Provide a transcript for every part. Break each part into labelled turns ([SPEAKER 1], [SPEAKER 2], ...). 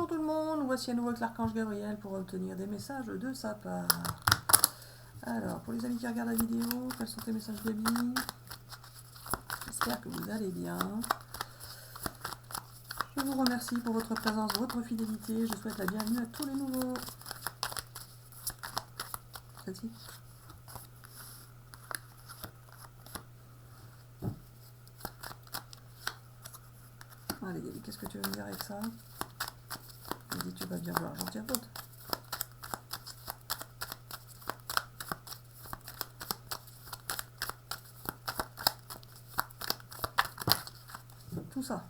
[SPEAKER 1] Bonjour tout le monde, voici à nouveau avec l'Archange Gabriel pour obtenir des messages de sa part. Alors, pour les amis qui regardent la vidéo, quels sont tes messages Gabi? J'espère que vous allez bien. Je vous remercie pour votre présence, votre fidélité. Je souhaite la bienvenue à tous les nouveaux. Celle-ci. Allez Gabi, qu'est-ce que tu veux me dire avec ça? Vas-y, tu vas bien voir, j'en tire d'autres. Tout ça.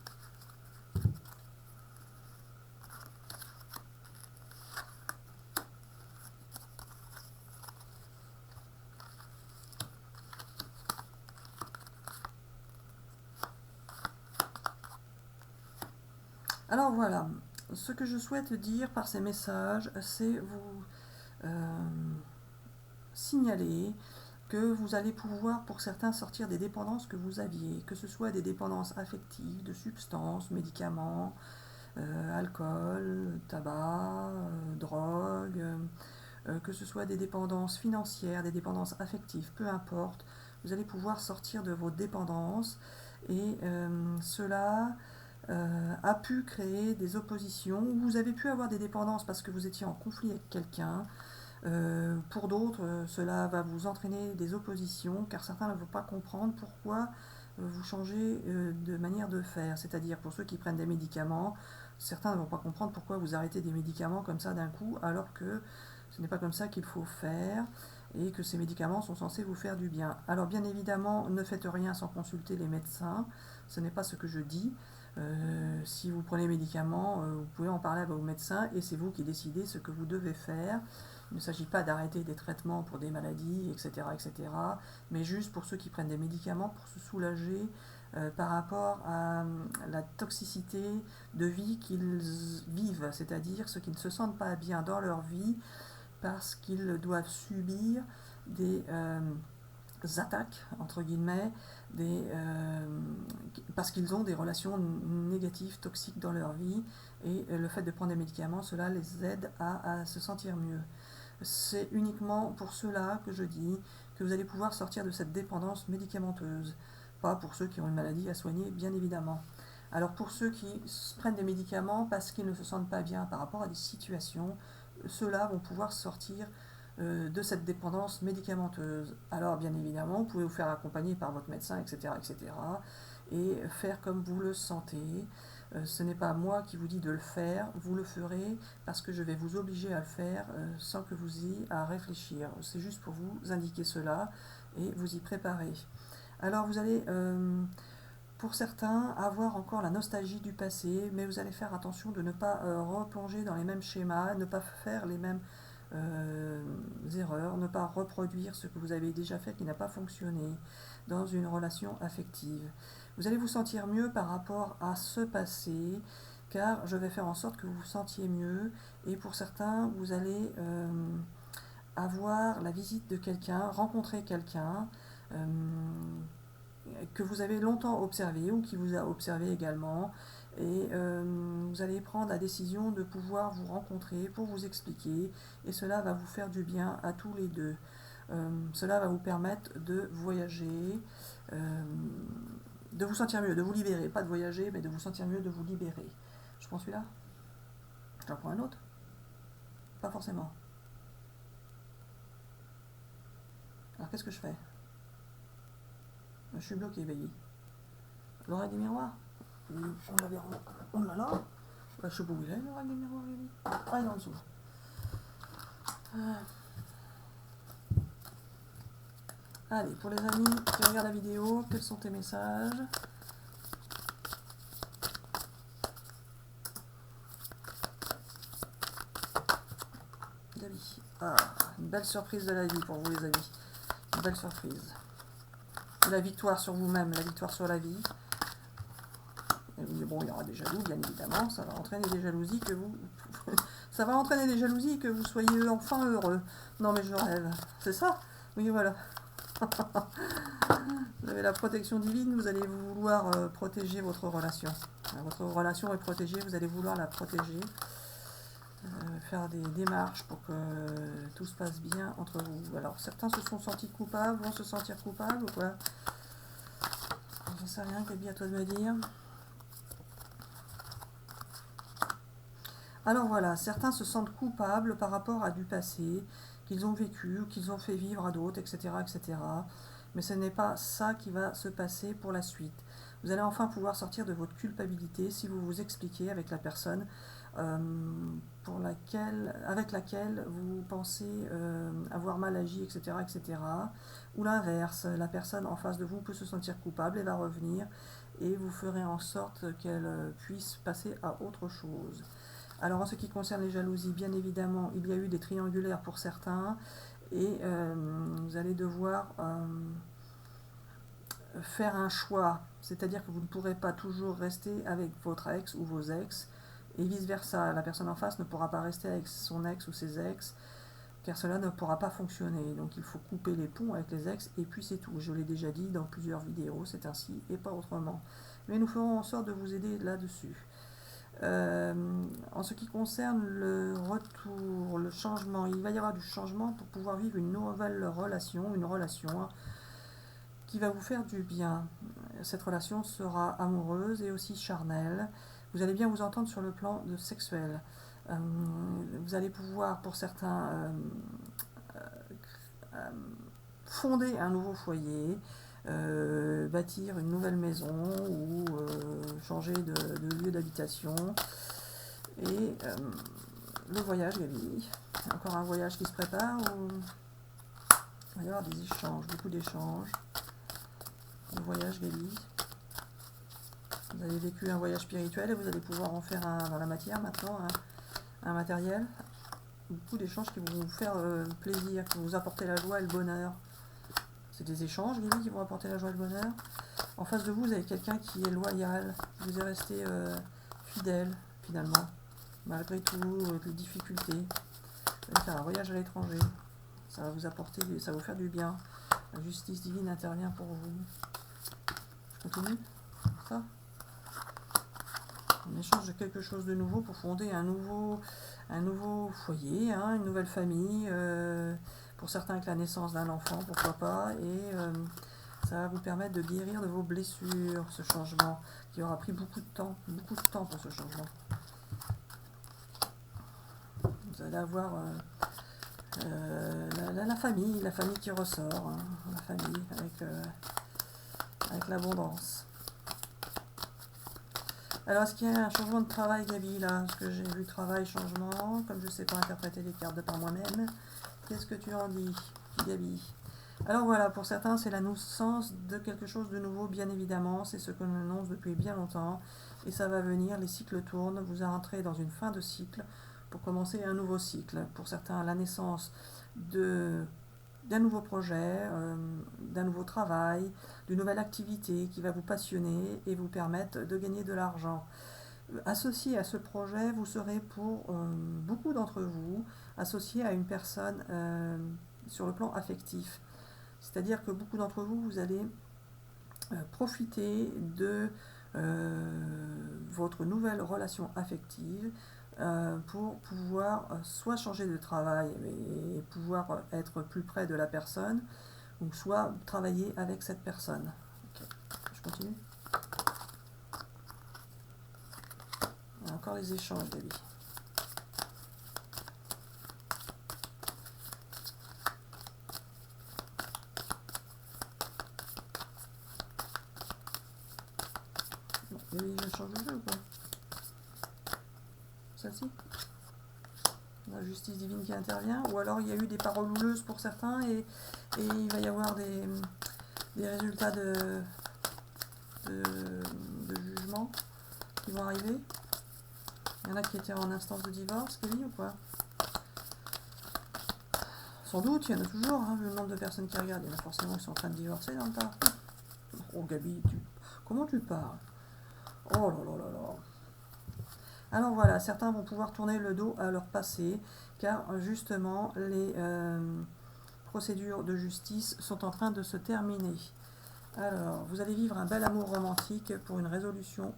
[SPEAKER 1] Alors voilà, ce que je souhaite dire par ces messages, c'est vous signaler que vous allez pouvoir, pour certains, sortir des dépendances que vous aviez, que ce soit des dépendances affectives, de substances, médicaments, alcool, tabac, drogue, que ce soit des dépendances financières, des dépendances affectives, peu importe, vous allez pouvoir sortir de vos dépendances et cela a pu créer des oppositions, où vous avez pu avoir des dépendances parce que vous étiez en conflit avec quelqu'un. Pour d'autres, cela va vous entraîner des oppositions, car certains ne vont pas comprendre pourquoi vous changez de manière de faire. C'est-à-dire, pour ceux qui prennent des médicaments, certains ne vont pas comprendre pourquoi vous arrêtez des médicaments comme ça d'un coup, alors que ce n'est pas comme ça qu'il faut faire, et que ces médicaments sont censés vous faire du bien. Alors bien évidemment, ne faites rien sans consulter les médecins, ce n'est pas ce que je dis. Si vous prenez des médicaments, vous pouvez en parler à vos médecins, et c'est vous qui décidez ce que vous devez faire. Il ne s'agit pas d'arrêter des traitements pour des maladies, etc., etc., mais juste pour ceux qui prennent des médicaments pour se soulager par rapport à la toxicité de vie qu'ils vivent, c'est-à-dire ceux qui ne se sentent pas bien dans leur vie parce qu'ils doivent subir des attaques, entre guillemets, parce qu'ils ont des relations négatives, toxiques dans leur vie, et le fait de prendre des médicaments, cela les aide à se sentir mieux. C'est uniquement pour cela que je dis que vous allez pouvoir sortir de cette dépendance médicamenteuse. Pas pour ceux qui ont une maladie à soigner, bien évidemment. Alors pour ceux qui prennent des médicaments parce qu'ils ne se sentent pas bien par rapport à des situations, ceux-là vont pouvoir sortir de cette dépendance médicamenteuse. Alors bien évidemment, vous pouvez vous faire accompagner par votre médecin, etc., etc., et faire comme vous le sentez. Ce n'est pas moi qui vous dis de le faire, vous le ferez parce que je vais vous obliger à le faire sans que vous ayez à réfléchir. C'est juste pour vous indiquer cela et vous y préparer. Alors vous allez, pour certains, avoir encore la nostalgie du passé, mais vous allez faire attention de ne pas replonger dans les mêmes schémas, ne pas faire les mêmes erreurs, ne pas reproduire ce que vous avez déjà fait qui n'a pas fonctionné dans une relation affective. Vous allez vous sentir mieux par rapport à ce passé, car je vais faire en sorte que vous vous sentiez mieux, et pour certains, vous allez avoir la visite de quelqu'un, rencontrer quelqu'un que vous avez longtemps observé ou qui vous a observé également, et vous allez prendre la décision de pouvoir vous rencontrer pour vous expliquer, et cela va vous faire du bien à tous les deux. Cela va vous permettre de voyager, de vous sentir mieux, de vous libérer, pas de voyager, mais de vous sentir mieux, de vous libérer. Je prends celui-là. J'en prends un autre. Pas forcément. Alors qu'est-ce que je fais? Je suis bloqué, baby. L'oreille des miroirs. On l'avait. Oh là là. Je sais pas où il est, l'oreille des miroirs, baby. Ah, il est en dessous. Allez, pour les amis qui regardent la vidéo, quels sont tes messages? Gabi. Ah, une belle surprise de la vie pour vous, les amis. Une belle surprise. La victoire sur vous-même, la victoire sur la vie. Et bon, il y aura des jaloux, bien évidemment. Ça va entraîner des jalousies que vous... ça va entraîner des jalousies que vous soyez enfin heureux. Non, mais je rêve. C'est ça? Oui, voilà. Vous avez la protection divine, vous allez vouloir protéger votre relation. Votre relation est protégée, vous allez vouloir la protéger. faire des démarches pour que tout se passe bien entre vous. Alors certains se sont sentis coupables, vont se sentir coupables ou quoi? J'en sais rien, Gabi, à toi de me dire. Alors voilà, certains se sentent coupables par rapport à du passé, qu'ils ont vécu, ou qu'ils ont fait vivre à d'autres, etc., etc. Mais ce n'est pas ça qui va se passer pour la suite. Vous allez enfin pouvoir sortir de votre culpabilité si vous vous expliquez avec la personne avec laquelle vous pensez avoir mal agi, etc., etc. Ou l'inverse, la personne en face de vous peut se sentir coupable et va revenir et vous ferez en sorte qu'elle puisse passer à autre chose. Alors en ce qui concerne les jalousies, bien évidemment, il y a eu des triangulaires pour certains et vous allez devoir faire un choix, c'est-à-dire que vous ne pourrez pas toujours rester avec votre ex ou vos ex et vice-versa. La personne en face ne pourra pas rester avec son ex ou ses ex car cela ne pourra pas fonctionner. Donc il faut couper les ponts avec les ex et puis c'est tout. Je l'ai déjà dit dans plusieurs vidéos, c'est ainsi et pas autrement. Mais nous ferons en sorte de vous aider là-dessus. En ce qui concerne le retour, le changement, il va y avoir du changement pour pouvoir vivre une nouvelle relation, une relation qui va vous faire du bien. Cette relation sera amoureuse et aussi charnelle. Vous allez bien vous entendre sur le plan sexuel. Vous allez pouvoir, pour certains, fonder un nouveau foyer, bâtir une nouvelle maison ou changer de lieu d'habitation. Et le voyage, Gabi. Encore un voyage qui se prépare ou il va y avoir des échanges, beaucoup d'échanges. Le voyage, Gabi. Vous avez vécu un voyage spirituel et vous allez pouvoir en faire dans la matière maintenant, un matériel. Beaucoup d'échanges qui vont vous faire plaisir, qui vont vous apporter la joie et le bonheur. C'est des échanges, Gabi, qui vont apporter la joie et le bonheur. En face de vous, vous avez quelqu'un qui est loyal, qui vous est resté fidèle, finalement, malgré tout, les difficultés. Vous allez faire un voyage à l'étranger. Ça va vous apporter, ça va vous faire du bien. La justice divine intervient pour vous. Je continue. Ça. On échange de quelque chose de nouveau pour fonder un nouveau foyer, une nouvelle famille. Pour certains avec la naissance d'un enfant, pourquoi pas. Et ça va vous permettre de guérir de vos blessures, ce changement, qui aura pris beaucoup de temps pour ce changement. Vous allez avoir la famille qui ressort, la famille avec l'abondance. Alors, est-ce qu'il y a un changement de travail, Gabi, là? Parce que j'ai vu travail, changement, comme je ne sais pas interpréter les cartes de par moi-même. Qu'est-ce que tu en dis, Gabi? Alors voilà, pour certains, c'est la naissance de quelque chose de nouveau, bien évidemment. C'est ce que l'on annonce depuis bien longtemps. Et ça va venir, les cycles tournent. Vous entrez dans une fin de cycle pour commencer un nouveau cycle. Pour certains, la naissance d'un nouveau projet, d'un nouveau travail, d'une nouvelle activité qui va vous passionner et vous permettre de gagner de l'argent. Associé à ce projet, vous serez pour beaucoup d'entre vous associé à une personne sur le plan affectif. C'est-à-dire que beaucoup d'entre vous, vous allez profiter de votre nouvelle relation affective pour pouvoir soit changer de travail et pouvoir être plus près de la personne, ou soit travailler avec cette personne. Okay. Je continue. Il y a encore les échanges, Gabi. Gabi, je change de jeu ou pas? Celle-ci, la justice divine qui intervient, ou alors il y a eu des paroles houleuses pour certains et il va y avoir des résultats de jugement qui vont arriver. Il y en a qui étaient en instance de divorce, Gabi, ou quoi? Sans doute, il y en a toujours, vu le nombre de personnes qui regardent, il y en a forcément qui sont en train de divorcer dans le tas. Oh Gabi, comment tu parles? Oh là là là là. Alors voilà, certains vont pouvoir tourner le dos à leur passé, car justement les procédures de justice sont en train de se terminer. Alors, vous allez vivre un bel amour romantique pour une résolution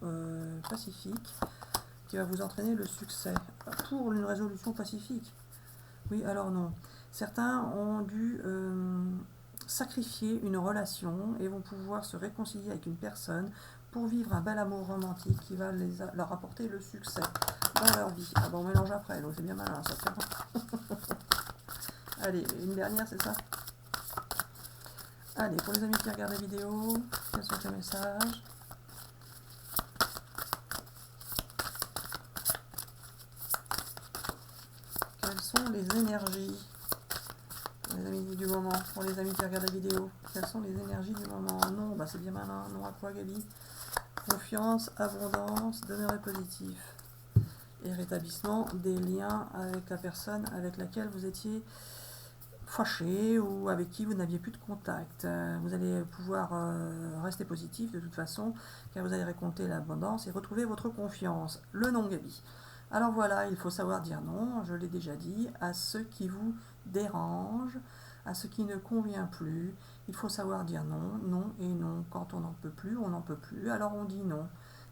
[SPEAKER 1] pacifique. qui va vous entraîner le succès pour une résolution pacifique. Oui, alors non. Certains ont dû sacrifier une relation et vont pouvoir se réconcilier avec une personne pour vivre un bel amour romantique qui va leur apporter le succès dans leur vie. Ah bon, on mélange après, donc c'est bien malin, ça c'est bon. Allez, une dernière, c'est ça? Allez, pour les amis qui regardent la vidéo, quels sont tes messages? Quelles sont les énergies, les amis du moment, pour les amis qui regardent la vidéo? Quelles sont les énergies du moment? Non, bah c'est bien malin, non à quoi, Gabi? Confiance, abondance, demeurer positif. Et rétablissement des liens avec la personne avec laquelle vous étiez fâché ou avec qui vous n'aviez plus de contact. Vous allez pouvoir rester positif de toute façon, car vous allez récolter l'abondance et retrouver votre confiance. Le non, Gabi. Alors voilà, il faut savoir dire non, je l'ai déjà dit, à ce qui vous dérange, à ce qui ne convient plus. Il faut savoir dire non, non et non. Quand on n'en peut plus, on n'en peut plus, alors on dit non.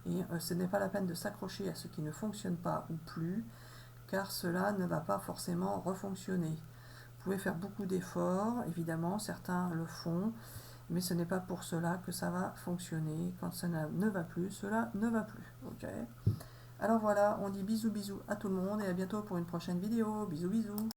[SPEAKER 1] Et ce n'est pas la peine de s'accrocher à ce qui ne fonctionne pas ou plus, car cela ne va pas forcément refonctionner. Vous pouvez faire beaucoup d'efforts, évidemment, certains le font, mais ce n'est pas pour cela que ça va fonctionner. Quand cela ne va plus, cela ne va plus. Ok ? Alors voilà, on dit bisous bisous à tout le monde et à bientôt pour une prochaine vidéo. Bisous bisous.